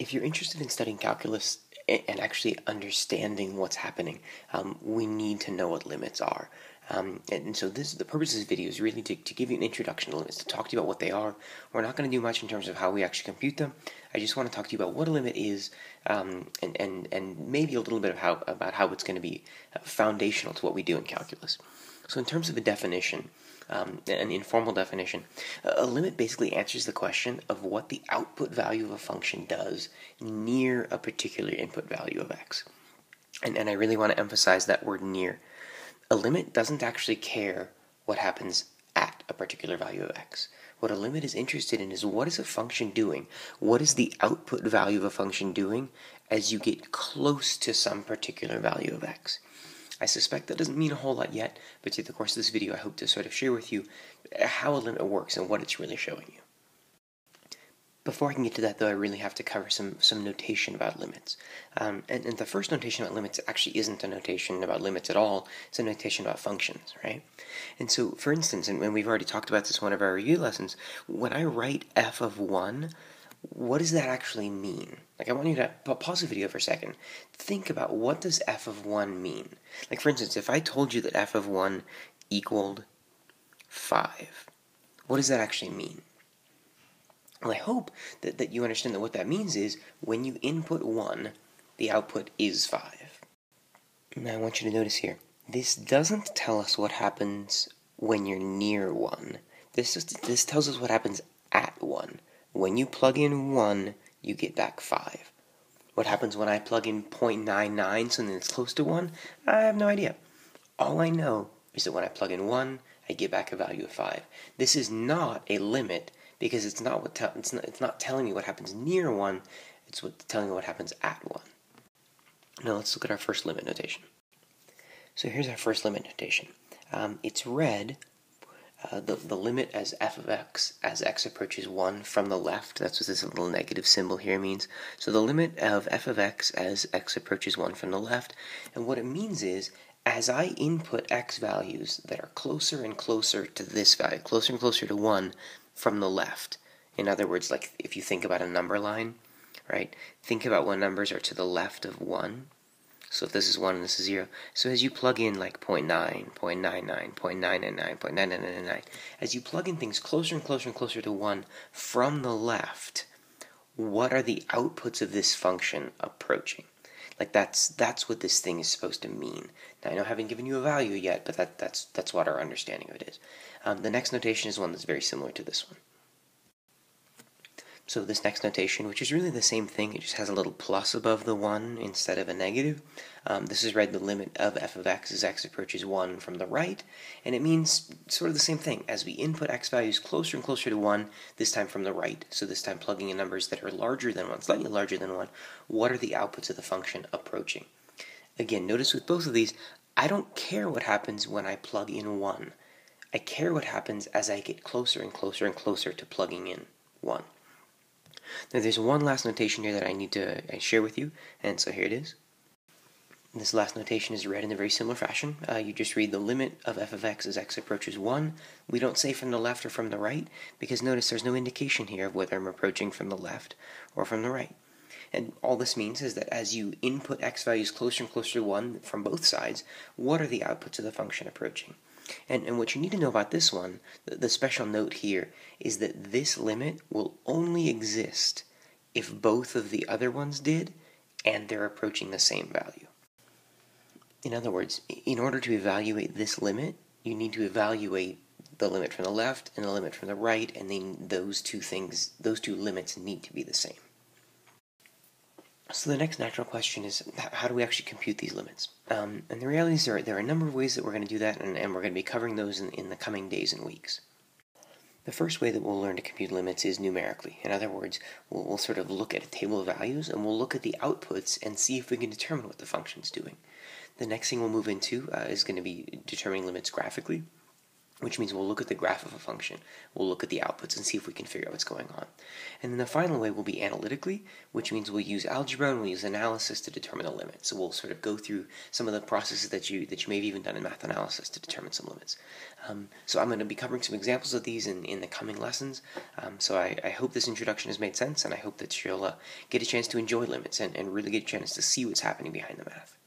If you're interested in studying calculus and actually understanding what's happening, we need to know what limits are. And so the purpose of this video is really to give you an introduction to limits, to talk to you about what they are. We're not going to do much in terms of how we actually compute them. I just want to talk to you about what a limit is, and maybe a little bit of about how it's going to be foundational to what we do in calculus. So in terms of a definition, an informal definition, a limit basically answers the question of what the output value of a function does near a particular input value of x. And I really want to emphasize that word near. A limit doesn't actually care what happens at a particular value of x. What a limit is interested in is what is a function doing? What is the output value of a function doing as you get close to some particular value of x? I suspect that doesn't mean a whole lot yet, but through the course of this video I hope to sort of share with you how a limit works and what it's really showing you. Before I can get to that, though, I really have to cover some notation about limits. And the first notation about limits actually isn't a notation about limits at all. It's a notation about functions, right? And so, for instance, and we've already talked about this in one of our review lessons, when I write f of 1, what does that actually mean? Like, I want you to pause the video for a second. Think about, what does f of 1 mean? Like, for instance, if I told you that f of 1 equaled 5, what does that actually mean? Well, I hope that you understand that what that means is when you input 1, the output is 5. Now I want you to notice here, this doesn't tell us what happens when you're near 1. This tells us what happens at 1. When you plug in 1, you get back 5. What happens when I plug in 0.99, something that's close to 1? I have no idea. All I know is that when I plug in 1, I get back a value of 5. This is not a limit, because it's not telling me what happens near 1, it's telling me what happens at 1. Now let's look at our first limit notation. So here's our first limit notation. It's read, the limit as f of x as x approaches 1 from the left. That's what this little negative symbol here means. So the limit of f of x as x approaches 1 from the left, and what it means is, as I input x values that are closer and closer to this value, closer and closer to 1, from the left. In other words, like if you think about a number line, right? Think about when numbers are to the left of 1. So if this is 1 and this is 0. So as you plug in like 0.9, 0.99, 0.999, 0.9999, as you plug in things closer and closer and closer to 1 from the left, what are the outputs of this function approaching? Like that's what this thing is supposed to mean. Now I know I haven't given you a value yet, but that's what our understanding of it is. The next notation is one that's very similar to this one. So this next notation, which is really the same thing, it just has a little plus above the 1 instead of a negative. This is read the limit of f of x as x approaches 1 from the right, and it means sort of the same thing. As we input x values closer and closer to 1, this time from the right, so this time plugging in numbers that are larger than 1, slightly larger than 1, what are the outputs of the function approaching? Again, notice with both of these, I don't care what happens when I plug in 1. I care what happens as I get closer and closer and closer to plugging in 1. Now there's one last notation here that I need to share with you, and so here it is. This last notation is read in a very similar fashion. You just read the limit of f of x as x approaches 1. We don't say from the left or from the right, because notice there's no indication here of whether I'm approaching from the left or from the right. And all this means is that as you input x values closer and closer to 1 from both sides, what are the outputs of the function approaching? And what you need to know about this one, the special note here, is that this limit will only exist if both of the other ones did, and they're approaching the same value. In other words, in order to evaluate this limit, you need to evaluate the limit from the left and the limit from the right, and then those two limits need to be the same. So the next natural question is, how do we actually compute these limits? And the reality is there are a number of ways that we're going to do that, and we're going to be covering those in the coming days and weeks. The first way that we'll learn to compute limits is numerically. In other words, we'll sort of look at a table of values, and we'll look at the outputs and see if we can determine what the function's doing. The next thing we'll move into is going to be determining limits graphically. which means we'll look at the graph of a function, we'll look at the outputs and see if we can figure out what's going on. And then the final way will be analytically, which means we'll use algebra and we'll use analysis to determine the limit. So we'll sort of go through some of the processes that you may have even done in math analysis to determine some limits. So I'm going to be covering some examples of these in the coming lessons. So I hope this introduction has made sense, and I hope that you'll get a chance to enjoy limits and really get a chance to see what's happening behind the math.